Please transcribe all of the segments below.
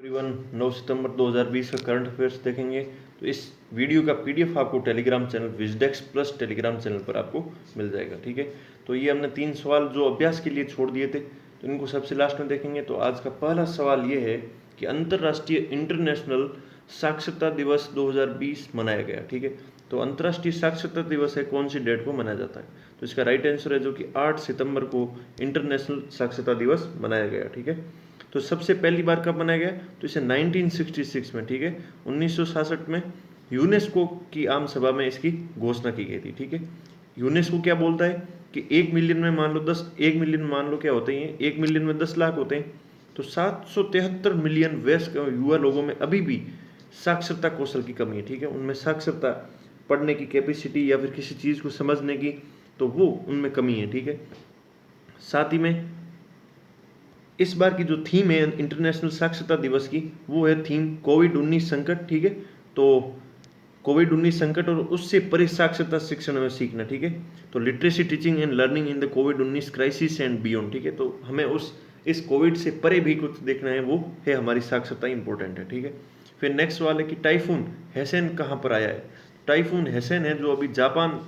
तकरीबन 9 सितंबर 2020 का current affairs देखेंगे। तो इस वीडियो का पीडीएफ आपको टेलीग्राम चैनल विजडेक्स प्लस टेलीग्राम चैनल पर आपको मिल जाएगा। ठीक है, तो ये हमने 3 सवाल जो अभ्यास के लिए छोड़ दिए थे, तो इनको सबसे लास्ट में देखेंगे। तो आज का पहला सवाल ये है कि अंतर्राष्ट्रीय इंटरनेशनल साक्षरता दिवस 2020 मनाया गया। ठीक है, तो अंतर्राष्ट्रीय साक्षरता दिवस है, कौन सी डेट को मनाया जाता है? तो इसका राइट आंसर है जो कि 8 सितंबर को इंटरनेशनल साक्षरता दिवस मनाया गया। ठीक है, तो सबसे पहली बार कब बनाया गया? तो इसे 1966 में, ठीक है, 1966 में यूनेस्को की आम सभा में इसकी घोषणा की गई थी। ठीक है, यूनेस्को क्या बोलता है कि 1 मिलियन में मान लो 1 मिलियन मान लो क्या होते हैं, 1 मिलियन में 10 लाख होते हैं। तो 773 मिलियन वयस्क युवा लोगों में अभी भी साक्षरता कौशल की कमी है। ठीक है, उनमें साक्षरता, पढ़ने की कैपेसिटी या फिर किसी चीज़ को समझने की, तो वो उनमें कमी है। ठीक है, साथ ही में इस बार की जो थीम है इंटरनेशनल साक्षरता दिवस की, वो है थीम कोविड-19 संकट। ठीक है, तो कोविड-19 संकट और उससे परे साक्षरता शिक्षण में सीखना। ठीक है, तो literacy teaching and learning in the covid crisis and beyond. ठीक है, तो हमें इस कोविड से परे भी कुछ देखना है, वो है हमारी साक्षरता इंपॉर्टेंट है। ठीक है, फिर नेक्स्ट सवाल है कि टाइफून हैसेन कहाँ पर आया है? टाइफून हैसेन है जो अभी जापान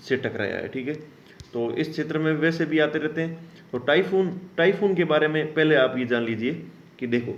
से टकराया है। ठीक है, तो इस क्षेत्र में वैसे भी आते रहते हैं। तो टाइफून के बारे में पहले आप ये जान लीजिए कि देखो,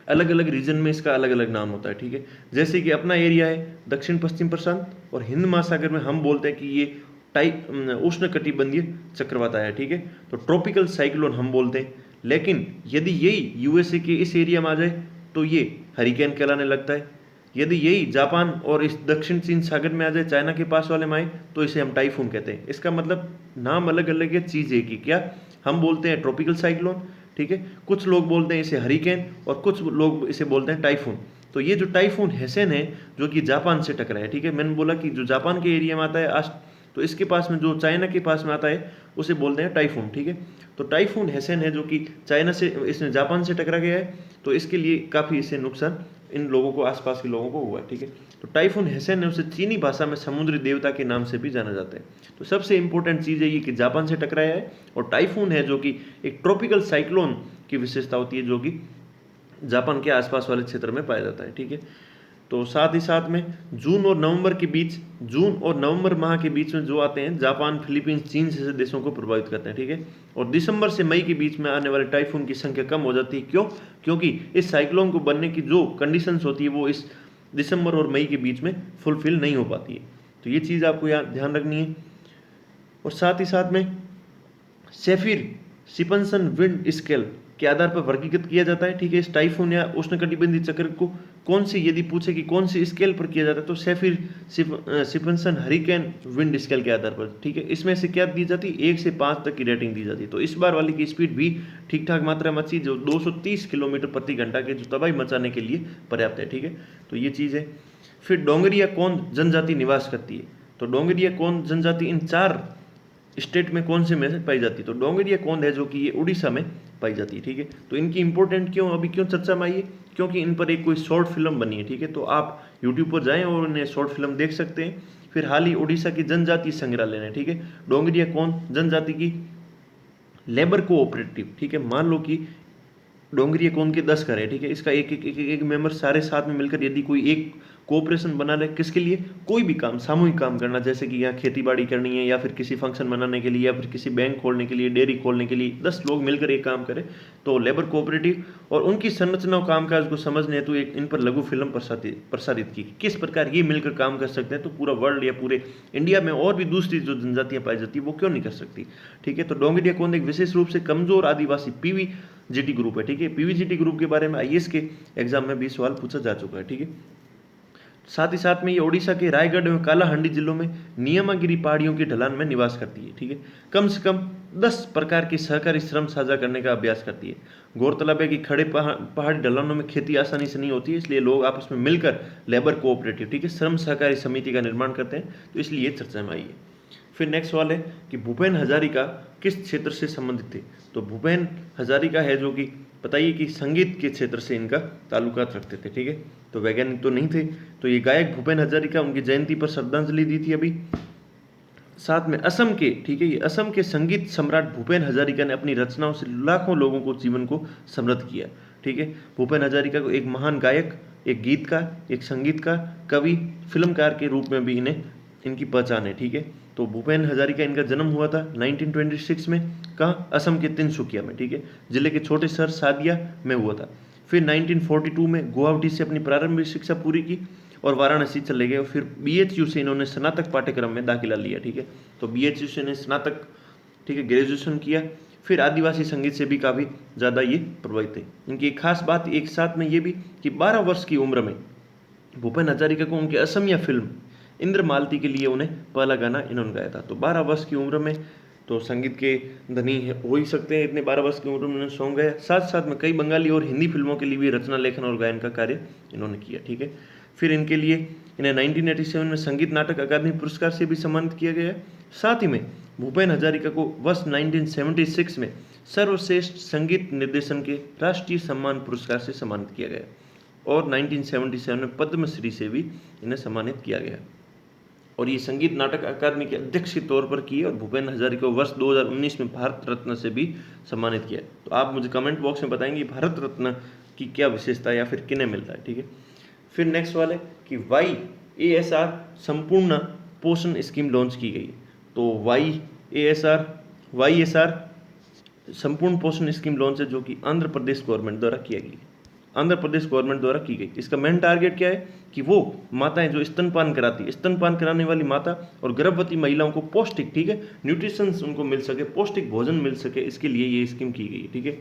अलग अलग रीजन में इसका अलग अलग नाम होता है। ठीक है, जैसे कि अपना एरिया है दक्षिण पश्चिम प्रशांत और हिंद महासागर में हम बोलते हैं कि ये उष्ण कटिबंधीय चक्रवात आया है। ठीक है, तो ट्रॉपिकल साइक्लोन हम बोलते हैं। लेकिन यदि यही यूएसए के इस एरिया में आ जाए तो ये हरिकेन कहलाने लगता है। यदि यही जापान और इस दक्षिण चीन सागर में आ जाए, चाइना के पास वाले में आए, तो इसे हम टाइफून कहते हैं। इसका मतलब नाम अलग अलग है, चीज़ एक ही। क्या हम बोलते हैं? Tropical cyclone. ठीक है, कुछ लोग बोलते हैं इसे हरिकेन और कुछ लोग इसे बोलते हैं टाइफून। तो ये जो टाइफून हैसेन है जो कि जापान से टकरा है। ठीक है, मैंने बोला कि जो जापान के एरिया में आता है तो इसके पास में जो चाइना के पास में आता है उसे बोलते हैं टाइफून। ठीक है, तो टाइफून हैसेन है जो कि चाइना से, इसने जापान से टकरा गया है, तो इसके लिए काफ़ी इससे नुकसान इन लोगों को, आसपास के लोगों को हुआ है। ठीक है, तो टाइफून हैसेन है, उसे चीनी भाषा में समुद्री देवता के नाम से भी जाना जाता है। तो सबसे इंपॉर्टेंट चीज़ है ये कि जापान से टकराया है, और टाइफून है जो कि एक ट्रॉपिकल साइक्लोन की विशेषता होती है जो कि जापान के आसपास वाले क्षेत्र में पाया जाता है। ठीक है, तो साथ ही साथ में जून और नवंबर माह के बीच में जो आते हैं, जापान, फिलीपींस, चीन जैसे देशों को प्रभावित करते हैं। ठीक है, और दिसंबर से मई के बीच में आने वाले टाइफून की संख्या कम हो जाती है। क्यों? क्योंकि इस साइक्लोन को बनने की जो कंडीशंस होती है वो इस दिसंबर और मई के बीच में फुलफिल नहीं हो पाती है। तो ये चीज़ आपको यहाँ ध्यान रखनी है। और साथ ही साथ में सेफिर सिपनसन विंड स्केल के आधार पर वर्गीकृत किया जाता है। ठीक है, इस टाइफून या उष्णकटिबंधीय चक्र को कौन सी, यदि पूछे कि कौन सी स्केल पर किया जाता है, तो सेफिर सिपनसन हरिकेन विंड स्केल के आधार पर। ठीक है, इसमें से क्या दी जाती है? 1 से 5 तक की रेटिंग दी जाती है। तो इस बार वाली की स्पीड भी ठीक ठाक मात्रा में अच्छी, जो 230 किलोमीटर प्रति घंटा के, जो तबाही मचाने के लिए पर्याप्त है। ठीक है, तो ये चीज़ है। फिर डोंगरिया कौन जनजाति निवास करती है? तो डोंगरिया कौन जनजाति इन 4 स्टेट में कौन से में से पाई जाती है? तो डोंगरिया कौन है जो कि ये उड़ीसा में पाई जाती है। ठीक है, तो इनकी इंपॉर्टेंट क्यों चर्चा में आई है? क्योंकि इन पर एक कोई शॉर्ट फिल्म बनी है। ठीक है, तो आप यूट्यूब पर जाएं और उन्हें शॉर्ट फिल्म देख सकते हैं। फिर हाल ही उड़ीसा की जनजाति संग्रहालय है। ठीक है, डोंगरिया कौन जनजाति की लेबर कोऑपरेटिव। ठीक है, मान लो कि डोंगरिया कौन के 10 घर है। ठीक है, इसका एक मेंबर सारे साथ में मिलकर यदि कोई एक कोऑपरेशन बना ले, किसके लिए? कोई भी काम, सामूहिक काम करना, जैसे कि यहाँ खेती बाड़ी करनी है, या फिर किसी फंक्शन बनाने के लिए, या फिर किसी बैंक खोलने के लिए, डेयरी खोलने के लिए 10 लोग मिलकर एक काम करें, तो लेबर कोऑपरेटिव। और उनकी संरचना और कामकाज को समझने हेतु एक इन पर लघु फिल्म प्रसारित की, किस प्रकार ये मिलकर काम कर सकते हैं। तो पूरा वर्ल्ड या पूरे इंडिया में और भी दूसरी जो जनजातियां पाई जाती है वो क्यों नहीं कर सकती? ठीक है, तो डोंगरिया कौन एक विशेष रूप से कमजोर आदिवासी पीवीजीटी ग्रुप है। ठीक है, पीवीजीटी ग्रुप के बारे में आईएएस के एग्जाम में भी सवाल पूछा जा चुका है। ठीक है, साथ ही साथ में ये ओडिशा के रायगढ़ एवं कालाहांडी जिलों में नियमागिरी पहाड़ियों की ढलान में निवास करती है। ठीक है, कम से कम 10 प्रकार की सहकारी श्रम साझा करने का अभ्यास करती है। गौरतलब है कि खड़े पहाड़ी ढलानों में खेती आसानी से नहीं होती है, इसलिए लोग आपस में मिलकर लेबर कोऑपरेटिव, ठीक है, श्रम सहकारी समिति का निर्माण करते हैं। तो इसलिए ये चर्चा में आई है। फिर नेक्स्ट सवाल है कि भूपेन हजारिका किस क्षेत्र से संबंधित थे? तो भूपेन हजारिका है जो कि बताइए कि संगीत के क्षेत्र से इनका ताल्लुकात रखते थे। ठीक है, तो वैज्ञानिक तो नहीं थे। तो ये गायक भूपेन हजारिका, उनकी जयंती पर श्रद्धांजलि दी थी अभी। साथ में असम के, ठीक है, ये असम के संगीत सम्राट भूपेन हजारिका ने अपनी रचनाओं से लाखों लोगों को जीवन को समृद्ध किया। ठीक है। भूपेन हजारिका को एक महान गायक, एक गीतकार, एक संगीतकार, कवि, फिल्मकार के रूप में भी इन्हें इनकी पहचान है, ठीक है। तो भूपेन हजारिका इनका जन्म हुआ था 1926 में, कहाँ, असम के तिनसुकिया में, ठीक है। जिले के छोटे शहर सादिया में हुआ था। फिर 1942 में गुवाहाटी से अपनी प्रारंभिक शिक्षा पूरी की और वाराणसी चले गए। फिर BHU से इन्होंने स्नातक पाठ्यक्रम में दाखिला लिया, ठीक है। तो BHU से इन्हें स्नातक, ठीक है, ग्रेजुएशन किया। फिर आदिवासी संगीत से भी काफ़ी ज़्यादा ये प्रभावित थे। इनकी एक खास बात एक साथ में ये भी कि 12 वर्ष की उम्र में भूपेन हजारिका को उनकी असमिया फिल्म इंद्रमालती के लिए उन्हें पहला गाना इन्होंने गाया था। तो 12 वर्ष की उम्र में तो संगीत के धनी हो ही सकते हैं, इतने 12 वर्ष की उम्र में उन्होंने सॉन्ग गाया। साथ साथ में कई बंगाली और हिंदी फिल्मों के लिए भी रचना, लेखन और गायन का कार्य इन्होंने किया, ठीक है। फिर इनके लिए इन्हें 1987 में संगीत नाटक अकादमी पुरस्कार से भी सम्मानित किया गया। साथ ही में भूपेन हजारिका को वर्ष 1976 में सर्वश्रेष्ठ संगीत निर्देशन के राष्ट्रीय सम्मान पुरस्कार से सम्मानित किया गया और 1977 में पद्मश्री से भी इन्हें सम्मानित किया गया। और ये संगीत नाटक अकादमी के अध्यक्ष के तौर पर किए और भूपेन हजारिका को वर्ष 2019 में भारत रत्न से भी सम्मानित किया। तो आप मुझे कमेंट बॉक्स में बताएंगे भारत रत्न की क्या विशेषता है या फिर किन्हें मिलता है, ठीक है। फिर नेक्स्ट वाले कि YASR संपूर्ण पोषण स्कीम लॉन्च की गई। तो YASR संपूर्ण पोषण स्कीम लॉन्च है, जो कि आंध्र प्रदेश गवर्नमेंट द्वारा किया गई, आंध्र प्रदेश गवर्नमेंट द्वारा की गई। इसका मेन टारगेट क्या है कि वो माताएं जो स्तनपान कराती है, स्तनपान कराने वाली माता और गर्भवती महिलाओं को पौष्टिक, ठीक है, न्यूट्रिशंस उनको मिल सके, पौष्टिक भोजन मिल सके, इसके लिए ये स्कीम की गई, ठीक है।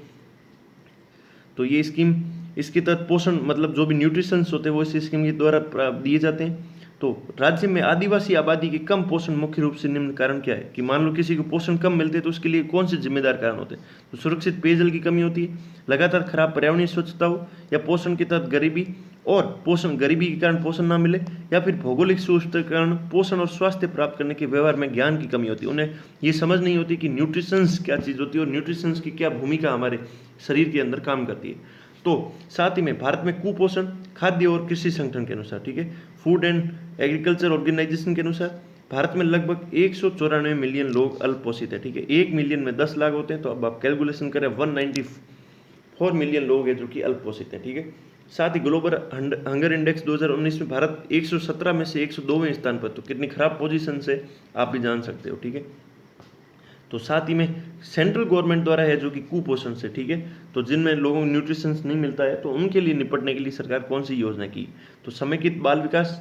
तो ये स्कीम, इसके तहत पोषण मतलब जो भी न्यूट्रिशंस होते हैं वो इस स्कीम के द्वारा दिए जाते हैं। तो राज्य में आदिवासी आबादी के कम पोषण मुख्य रूप से निम्न कारण क्या है कि मान लो किसी को पोषण कम मिलते हैं तो उसके लिए कौन से जिम्मेदार कारण होते हैं। तो सुरक्षित पेयजल की कमी होती है, लगातार खराब पर्यावरणीय स्वच्छता हो, या पोषण के तहत गरीबी और गरीबी के कारण पोषण ना मिले, या फिर भौगोलिक सूचना के कारण पोषण और स्वास्थ्य प्राप्त करने के व्यवहार में ज्ञान की कमी होती है। उन्हें ये समझ नहीं होती कि न्यूट्रिशंस क्या चीज़ होती है और न्यूट्रिशंस की क्या भूमिका हमारे शरीर के अंदर काम करती है। तो साथ ही में भारत में कुपोषण खाद्य और कृषि संगठन के अनुसार, ठीक है, फूड एंड एग्रीकल्चर ऑर्गेनाइजेशन के अनुसार भारत में लगभग 194 मिलियन लोग अल्पपोषित है, ठीक है। 1 मिलियन में 10 लाख होते हैं, तो अब आप कैलकुलेशन करें 194 मिलियन लोग हैं जो कि अल्पपोषित हैं, ठीक है। साथ ही ग्लोबल हंगर इंडेक्स 2019 में भारत 117 में से 102वें स्थान पर, तो कितनी खराब पोजीशन से आप भी जान सकते हो, ठीक है। तो साथ ही में सेंट्रल गवर्नमेंट द्वारा है जो कि कुपोषण से, ठीक है, तो जिनमें लोगों को न्यूट्रिशन नहीं मिलता है तो उनके लिए निपटने के लिए सरकार कौन सी योजना की, तो समेकित बाल विकास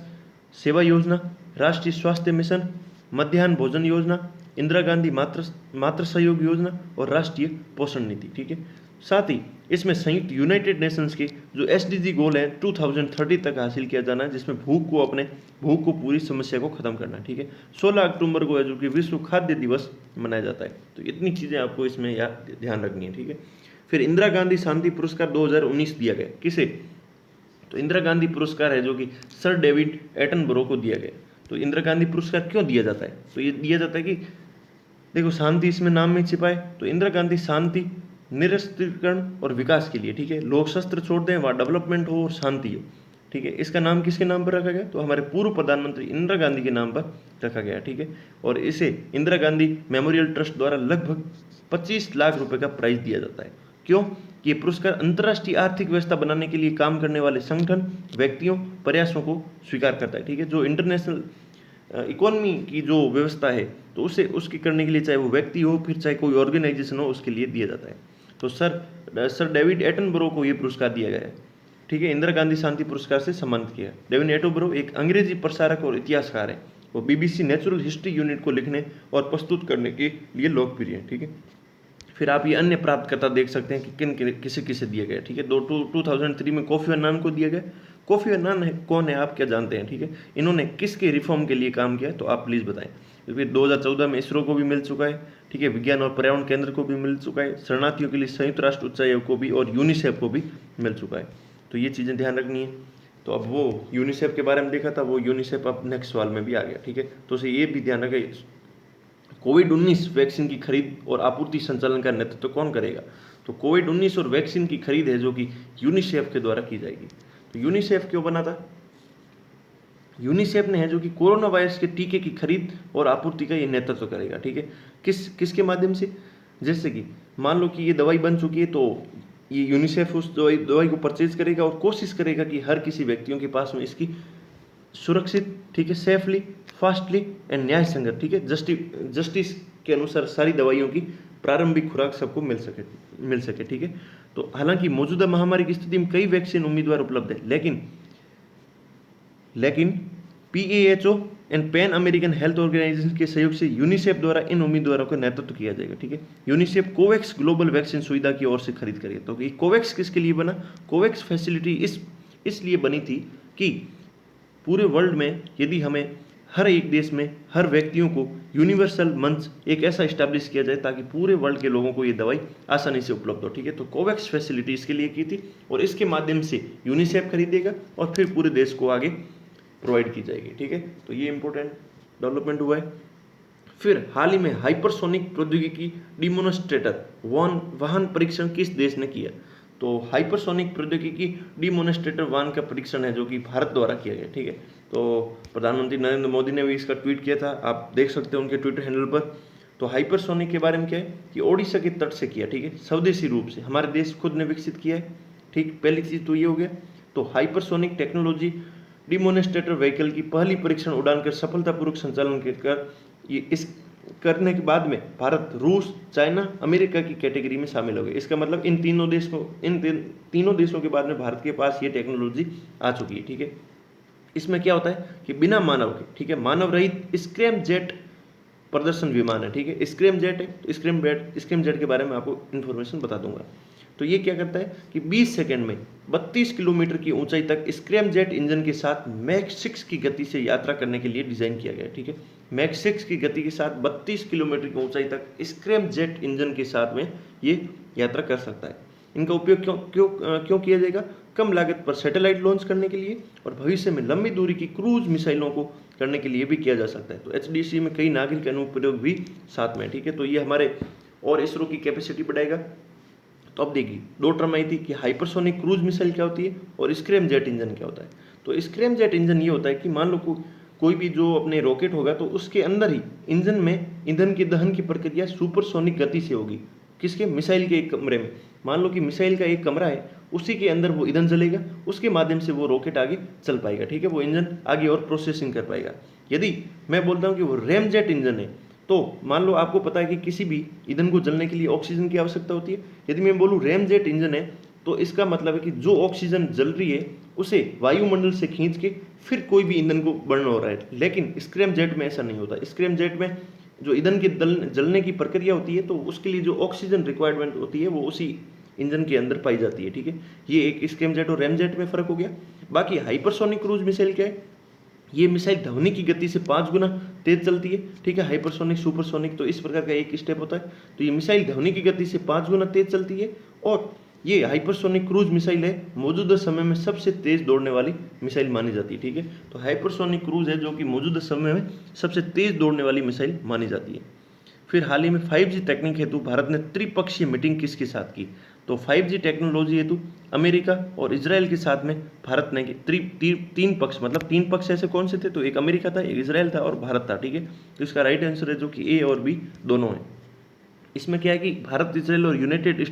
सेवा योजना, राष्ट्रीय स्वास्थ्य मिशन, मध्याह्न भोजन योजना, इंदिरा गांधी मातृ सहयोग योजना और राष्ट्रीय पोषण नीति, ठीक है। साथ ही इसमें संयुक्त यूनाइटेड नेशंस के जो SDG गोल है 2030 तक हासिल किया जाना है, जिसमें भूख को पूरी समस्या को खत्म करना है, ठीक है। 16 अक्टूबर को है जो कि विश्व खाद्य दिवस मनाया जाता है। तो इतनी चीज़ें आपको इसमें ध्यान रखनी है, ठीक है। फिर इंदिरा गांधी शांति पुरस्कार 2019 दिया गया, किसे, तो इंदिरा गांधी पुरस्कार है जो कि सर डेविड एटनबरो को दिया गया। तो इंदिरा गांधी पुरस्कार क्यों दिया जाता है, तो ये दिया जाता है कि देखो शांति इसमें नाम में छिपा है, तो इंदिरा गांधी शांति, निरस्त्रीकरण और विकास के लिए, ठीक है, लोग शस्त्र छोड़ दें, वहाँ डेवलपमेंट हो और शांति हो, ठीक है। इसका नाम किसके नाम पर रखा गया, तो हमारे पूर्व प्रधानमंत्री इंदिरा गांधी के नाम पर रखा गया, ठीक है। और इसे इंदिरा गांधी मेमोरियल ट्रस्ट द्वारा लगभग 25 लाख रुपए का प्राइज दिया जाता है। क्यों, कि ये पुरस्कार अंतर्राष्ट्रीय आर्थिक व्यवस्था बनाने के लिए काम करने वाले संगठन, व्यक्तियों, प्रयासों को स्वीकार करता है, ठीक है। जो इंटरनेशनल इकोनॉमी की जो व्यवस्था है तो उसे उसकी करने के लिए चाहे वो व्यक्ति हो फिर चाहे कोई ऑर्गेनाइजेशन हो उसके लिए दिया जाता है। तो सर डेविड एटनबरो को ये पुरस्कार दिया गया है, ठीक है, इंदिरा गांधी शांति पुरस्कार से सम्मानित किया। डेविड एटनबरो एक अंग्रेजी प्रसारक और इतिहासकार है। वो BBC नेचुरल हिस्ट्री यूनिट को लिखने और प्रस्तुत करने के लिए लोकप्रिय है, ठीक है। फिर आप ये अन्य प्राप्तकर्ता देख सकते हैं कि किसे किसे दिया गया, ठीक है। 2003 में कोफी अन्नान को दिया गया। कोफी अन्नान कौन है, आप क्या जानते हैं, ठीक है, इन्होंने किसके रिफॉर्म के लिए काम किया, तो आप प्लीज़ बताएं। फिर 2014 में इसरो को भी मिल चुका है, ठीक है, विज्ञान और पर्यावरण केंद्र को भी मिल चुका है, शरणार्थियों के लिए संयुक्त राष्ट्र उच्चायोग को भी और यूनिसेफ को भी मिल चुका है। तो ये चीज़ें ध्यान रखनी है। तो अब वो यूनिसेफ के बारे में देखा था, वो यूनिसेफ अब नेक्स्ट सवाल में भी आ गया, ठीक है। तो उसे ये भी ध्यान रखें, कोविड-19 वैक्सीन की खरीद और आपूर्ति संचालन का नेतृत्व कौन करेगा, तो कोविड-19 और वैक्सीन की खरीद है जो कि यूनिसेफ के द्वारा की जाएगी। तो यूनिसेफ क्यों बना था, यूनिसेफ ने है जो कि कोरोना वायरस के टीके की खरीद और आपूर्ति का ये नेतृत्व करेगा, ठीक है। किसके माध्यम से, जैसे कि मान लो कि ये दवाई बन चुकी है तो ये यूनिसेफ उस दवाई को परचेज करेगा और कोशिश करेगा कि हर किसी व्यक्तियों के पास में इसकी सुरक्षित, ठीक है, सेफली, फास्टली एंड न्याय संगत, ठीक है, जस्टिस के अनुसार सारी दवाइयों की प्रारंभिक खुराक सबको मिल सके, ठीक है। तो हालांकि मौजूदा महामारी की स्थिति में कई वैक्सीन उम्मीदवार उपलब्ध है, लेकिन PAHO and Pan American Health Organization के सहयोग से यूनिसेफ द्वारा इन उम्मीदवारों का नेतृत्व किया जाएगा, ठीक है। यूनिसेफ कोवैक्स ग्लोबल वैक्सीन सुविधा की ओर से खरीद करेगी। तो ये कोवैक्स किसके लिए बना? कोवैक्स फैसिलिटी इसलिए बनी थी कि पूरे वर्ल्ड में यदि हमें हर एक देश में हर व्यक्तियों को यूनिवर्सल मंच एक ऐसा इस्टेब्लिश किया जाए ताकि पूरे वर्ल्ड के लोगों को ये दवाई आसानी से उपलब्ध हो, ठीक है। तो कोवैक्स फैसिलिटी इसके लिए की थी और इसके माध्यम से यूनिसेफ खरीदेगा और फिर पूरे देश को आगे प्रोवाइड की जाएगी, ठीक है। तो ये इंपॉर्टेंट डेवलपमेंट हुआ है। फिर हाल ही में हाइपरसोनिक प्रौद्योगिकी डिमोन्स्ट्रेटर वाहन परीक्षण किस देश ने किया? तो हाइपरसोनिक प्रौद्योगिकी डिमोन्स्ट्रेटर वाहन का परीक्षण है जो कि भारत द्वारा किया गया, ठीक है। तो प्रधानमंत्री नरेंद्र मोदी ने भी इसका ट्वीट किया था, आप देख सकते हैं उनके ट्विटर हैंडल पर। तो हाइपरसोनिक के बारे में क्या है कि ओडिशा के तट से किया, ठीक है, स्वदेशी रूप से हमारे देश खुद ने विकसित किया है, ठीक। पहली चीज तो ये हो गया। तो हाइपरसोनिक टेक्नोलॉजी डिमोन्स्ट्रेटर व्हीकल की पहली परीक्षण उड़ान कर सफलतापूर्वक संचालन कर ये इस करने के बाद में भारत, रूस, चाइना, अमेरिका की कैटेगरी में शामिल हो गए। इसका मतलब इन तीनों देशों के बाद में भारत के पास ये टेक्नोलॉजी आ चुकी है, ठीक है। इसमें क्या होता है कि बिना मानव के, ठीक है, मानव रहित स्क्रैम जेट प्रदर्शन विमान है, ठीक है। स्क्रैम जेट है तो स्क्रैम जेट के बारे में आपको इन्फॉर्मेशन बता दूंगा। तो ये क्या करता है कि 20 सेकंड में 32 किलोमीटर की ऊंचाई तक स्क्रैम जेट इंजन के साथ मैक 6 की गति से यात्रा करने के लिए डिजाइन किया गया है, ठीक है। मैक 6 की गति के साथ 32 किलोमीटर की ऊंचाई तक स्क्रैम जेट इंजन के साथ में ये यात्रा कर सकता है। इनका उपयोग क्यों किया जाएगा? कम लागत पर सैटेलाइट लॉन्च करने के लिए और भविष्य में लंबी दूरी की क्रूज मिसाइलों को करने के लिए भी किया जा सकता है। तो HDC में कई नागरिक अनुप्रयोग भी साथ में, ठीक है। तो ये हमारे और इसरो की कैपेसिटी बढ़ाएगा। तो अब देखिए, दो टर्म आई थी कि हाइपरसोनिक क्रूज मिसाइल क्या होती है और स्क्रैम जेट इंजन क्या होता है। तो स्क्रैम जेट इंजन ये होता है कि मान लो कोई भी जो अपने रॉकेट होगा तो उसके अंदर ही इंजन में ईंधन के दहन की प्रक्रिया सुपरसोनिक गति से होगी। किसके? मिसाइल के एक कमरे में। मान लो कि मिसाइल का एक कमरा है, उसी के अंदर वो ईंधन जलेगा, उसके माध्यम से वो रॉकेट आगे चल पाएगा, ठीक है। वो इंजन आगे और प्रोसेसिंग कर पाएगा। यदि मैं बोलता हूँ कि वो रैम जेट इंजन है, तो मान लो आपको पता है कि किसी भी ईंधन को जलने के लिए ऑक्सीजन की आवश्यकता होती है। यदि मैं बोलूँ रैम जेट इंजन है, तो इसका मतलब है कि जो ऑक्सीजन जल रही है उसे वायुमंडल से खींच के फिर कोई भी ईंधन को बर्न हो रहा है। लेकिन स्क्रैम जेट में ऐसा नहीं होता। स्क्रैम जेट में जो ईंधन के जलने की प्रक्रिया होती है, तो उसके लिए जो ऑक्सीजन रिक्वायरमेंट होती है वो उसी इंजन के अंदर पाई जाती है, ठीक है। ये एक स्क्रैम जेट और रैम जेट में फर्क हो गया। बाकी हाइपरसोनिक क्रूज मिसाइल क्या है? ये मिसाइल ध्वनि की गति से 5 गुना तेज चलती है, ठीक है। हाइपरसोनिक, सुपरसोनिक, तो इस प्रकार का एक स्टेप होता है। तो ये मिसाइल ध्वनि की गति से 5 गुना तेज चलती है और ये हाइपरसोनिक क्रूज मिसाइल है, मौजूदा समय में सबसे तेज दौड़ने वाली मिसाइल मानी जाती है, ठीक है। तो हाइपरसोनिक क्रूज है जो कि मौजूदा समय में सबसे तेज दौड़ने वाली मिसाइल मानी जाती है। फिर हाल ही में 5G तकनीक हेतु भारत ने त्रिपक्षीय मीटिंग किसके साथ की? तो 5G टेक्नोलॉजी हेतु अमेरिका और इजराइल के साथ में भारत ने तीन पक्ष, मतलब 3 पक्ष ऐसे कौन से थे? तो एक अमेरिका था, एक इजराइल था और भारत था, ठीक है। तो इसका राइट आंसर है जो कि A और B दोनों है। इसमें क्या है कि भारत, इजराइल और यूनाइटेड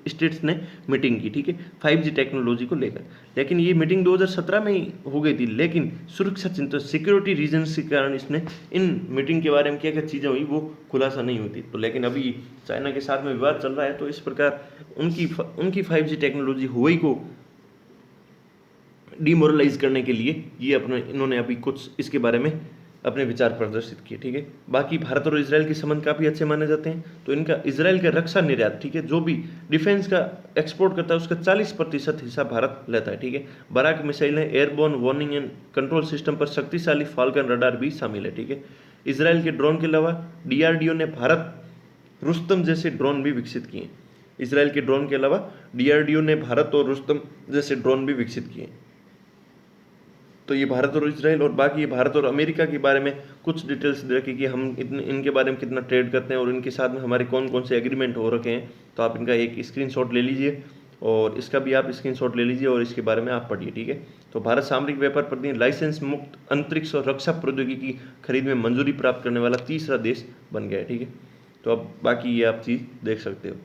स्टेट्स ने मीटिंग की, ठीक है, 5G टेक्नोलॉजी को लेकर। लेकिन ये मीटिंग 2017 में ही हो गई थी, लेकिन सुरक्षा चिंता, सिक्योरिटी रीजन्स के कारण इसने इन मीटिंग के बारे में क्या क्या चीज़ें हुई वो खुलासा नहीं हुई थी। तो लेकिन अभी चाइना के साथ में विवाद चल रहा है, तो इस प्रकार उनकी 5G टेक्नोलॉजी हुई को डिमोरलाइज करने के लिए ये इन्होंने अभी कुछ इसके बारे में अपने विचार प्रदर्शित किए, ठीक है। बाकी भारत और इजराइल के संबंध काफ़ी अच्छे माने जाते हैं। तो इनका इजराइल का रक्षा निर्यात, ठीक है, जो भी डिफेंस का एक्सपोर्ट करता है उसका 40% हिस्सा भारत लेता है, ठीक है। बराक मिसाइल है, airborne warning and control system पर शक्तिशाली फाल्कन रडार भी शामिल है, ठीक है। इजराइल के ड्रोन के अलावा DRDO ने भारत रुस्तम जैसे ड्रोन भी विकसित किए। इसराइल के ड्रोन के अलावा DRDO ने भारत और रुस्तम जैसे ड्रोन भी विकसित किए। तो ये भारत और इजराइल और बाकी भारत और अमेरिका के बारे में कुछ डिटेल्स दे रखी कि हम इनके बारे में कितना ट्रेड करते हैं और इनके साथ में हमारे कौन कौन से एग्रीमेंट हो रखे हैं। तो आप इनका एक स्क्रीनशॉट ले लीजिए और इसका भी आप स्क्रीनशॉट ले लीजिए और इसके बारे में आप पढ़िए, ठीक है। तो भारत सामरिक व्यापार प्रतिनिधि लाइसेंस मुक्त अंतरिक्ष और रक्षा प्रौद्योगिकी खरीद में मंजूरी प्राप्त करने वाला तीसरा देश बन गया है, ठीक है। तो अब बाकी ये आप चीज़ देख सकते हो।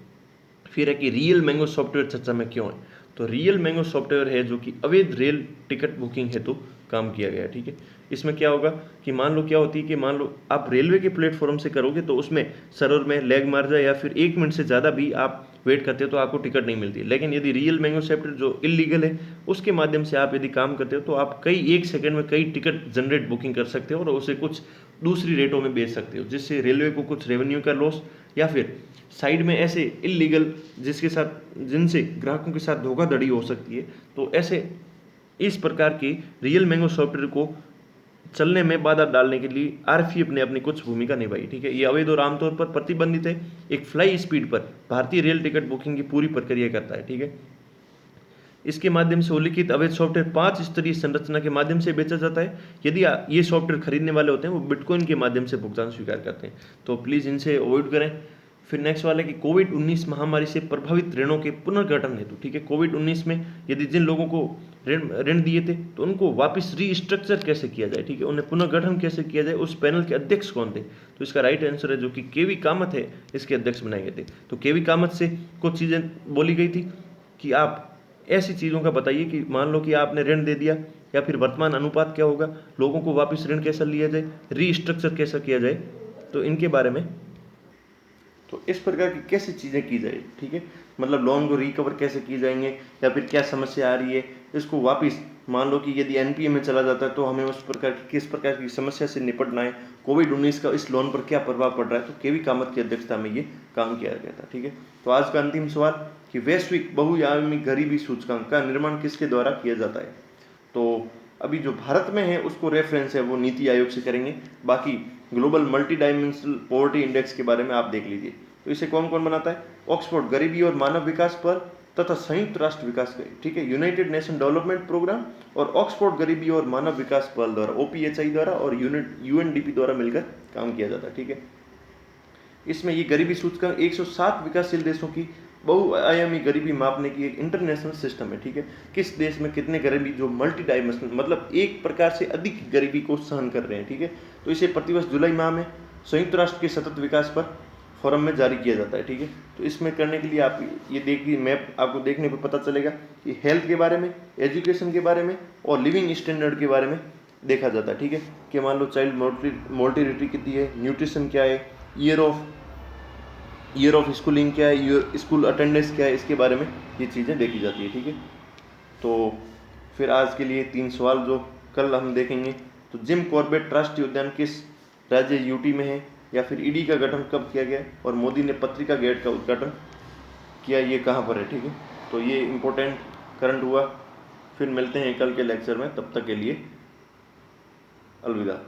फिर है कि रियल मैंगो सॉफ्टवेयर चर्चा में क्यों है। तो रियल मैंगो सॉफ्टवेयर है जो कि अवैध रेल टिकट बुकिंग हेतु काम किया गया है, ठीक है। इसमें क्या होगा कि मान लो क्या होती है कि मान लो आप रेलवे के प्लेटफॉर्म से करोगे तो उसमें सर्वर में लैग मार जाए या फिर 1 मिनट से ज़्यादा भी आप वेट करते हो तो आपको टिकट नहीं मिलती। लेकिन यदि रियल मैंगो सॉफ्टवेयर जो इलीगल है उसके माध्यम से आप यदि काम करते हो तो आप कई 1 सेकंड में कई टिकट जनरेट बुकिंग कर सकते हो और उसे कुछ दूसरी रेटों में बेच सकते हो, जिससे रेलवे को कुछ रेवेन्यू का लॉस या फिर साइड में ऐसे इलीगल जिनसे ग्राहकों के साथ धोखाधड़ी हो सकती है। तो ऐसे इस प्रकार के रियल मैंगो सॉफ्टवेयर को चलने में बाधा डालने के लिए आरएफईएफ ने अपनी कुछ भूमिका निभाई, ठीक है। ये अवैध और आमतौर पर प्रतिबंधित है, एक फ्लाई स्पीड पर भारतीय रेल टिकट बुकिंग की पूरी प्रक्रिया करता है, ठीक है। इसके माध्यम से उल्लिखित अवैध सॉफ्टवेयर 5 स्तरीय संरचना के माध्यम से बेचा जाता है। यदि ये सॉफ्टवेयर खरीदने वाले होते हैं वो बिटकॉइन के माध्यम से भुगतान स्वीकार करते हैं, तो प्लीज़ इनसे अवॉइड करें। फिर नेक्स्ट वाला है कि कोविड-19 महामारी से प्रभावित ऋणों के पुनर्गठन हेतु, ठीक है। कोविड-19 में यदि जिन लोगों को ऋण दिए थे तो उनको वापस रीस्ट्रक्चर कैसे किया जाए, ठीक है, उन्हें पुनर्गठन कैसे किया जाए, उस पैनल के अध्यक्ष कौन थे। तो इसका राइट आंसर है जो कि केवी कामत है, इसके अध्यक्ष बनाए गए थे। तो केवी कामत से कुछ चीज़ें बोली गई थी कि आप ऐसी चीज़ों का बताइए कि मान लो कि आपने ऋण दे दिया या फिर वर्तमान अनुपात क्या होगा, लोगों को वापस ऋण कैसा लिया जाए, रीस्ट्रक्चर कैसा किया जाए, तो इनके बारे में तो इस प्रकार की कैसी चीज़ें की जाए, ठीक है। मतलब लोन को रिकवर कैसे किए जाएंगे या फिर क्या समस्या आ रही है, इसको वापस मान लो कि यदि एनपीए में चला जाता है तो हमें उस प्रकार की किस प्रकार की समस्या से निपटना है, कोविड-19 का इस लोन पर क्या प्रभाव पड़ रहा है। तो केवी कामत की अध्यक्षता में ये काम किया गया था, ठीक है। तो आज का अंतिम सवाल कि वैश्विक बहुआयामी गरीबी सूचकांक का निर्माण किसके द्वारा किया जाता है। तो अभी जो भारत में है उसको रेफरेंस है वो नीति आयोग से करेंगे, बाकी global multi dimensional poverty index के बारे में आप देख लीजिए। तो इसे कौन कौन बनाता है, ऑक्सफोर्ड गरीबी और मानव विकास पहल तथा संयुक्त राष्ट्र विकास के, ठीक है, यूनाइटेड नेशन डेवलपमेंट प्रोग्राम और ऑक्सफोर्ड गरीबी और मानव विकास पहल द्वारा ओपीएचआई द्वारा और यूएनडीपी द्वारा मिलकर काम किया जाता है, ठीक है। इसमें ये गरीबी सूचकांक 107 विकासशील देशों की बहुआयामी गरीबी मापने की एक इंटरनेशनल सिस्टम है, ठीक है। किस देश में कितने गरीबी जो मल्टी डायमेंशनल मतलब एक प्रकार से अधिक गरीबी को सहन कर रहे हैं, ठीक है। तो इसे प्रतिवर्ष जुलाई माह में संयुक्त राष्ट्र के सतत विकास पर फोरम में जारी किया जाता है, ठीक है। तो इसमें करने के लिए आप ये देखिए, मैप आपको देखने पर पता चलेगा कि हेल्थ के बारे में, एजुकेशन के बारे में और लिविंग स्टैंडर्ड के बारे में देखा जाता है, ठीक है। कि मान लो चाइल्ड मोर्टिलिटी कितनी है, न्यूट्रिशन क्या है, ईयर ऑफ स्कूलिंग क्या है, स्कूल अटेंडेंस क्या है, इसके बारे में ये चीज़ें देखी जाती है, ठीक है। तो फिर आज के लिए 3 सवाल जो कल हम देखेंगे। तो जिम कॉर्बेट राष्ट्रीय उद्यान किस राज्य यूटी में है, या फिर ईडी का गठन कब किया गया, और मोदी ने पत्रिका गेट का उद्घाटन किया, ये कहाँ पर है, ठीक है। तो ये इम्पोर्टेंट करंट हुआ। फिर मिलते हैं कल के लेक्चर में, तब तक के लिए अलविदा।